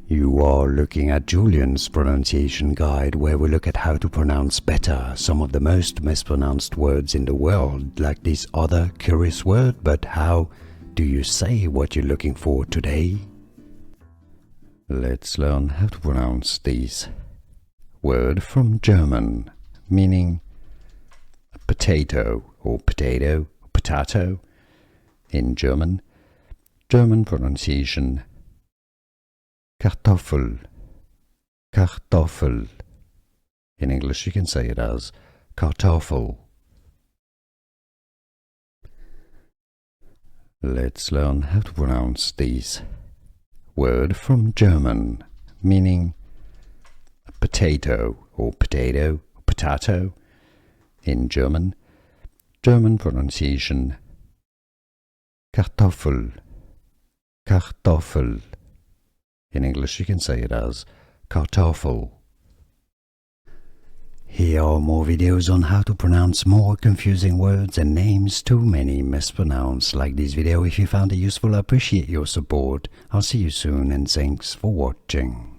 You are looking at Julian's pronunciation guide, where we look at how to pronounce better some of the most mispronounced words in the world, like this other curious word. But how do you say what you're looking for today? Let's learn how to pronounce this word from German, meaning potato or potato, potato in German. German pronunciation Kartoffel, Kartoffel. In English you can say it as Kartoffel. Let's learn how to pronounce this word from German, meaning potato or potato, potato in German. German pronunciation Kartoffel, Kartoffel. In English you can say it as Kartoffel. Here are more videos on how to pronounce more confusing words and names too many mispronounced. Like this video if you found it useful. I appreciate your support. I'll see you soon and thanks for watching.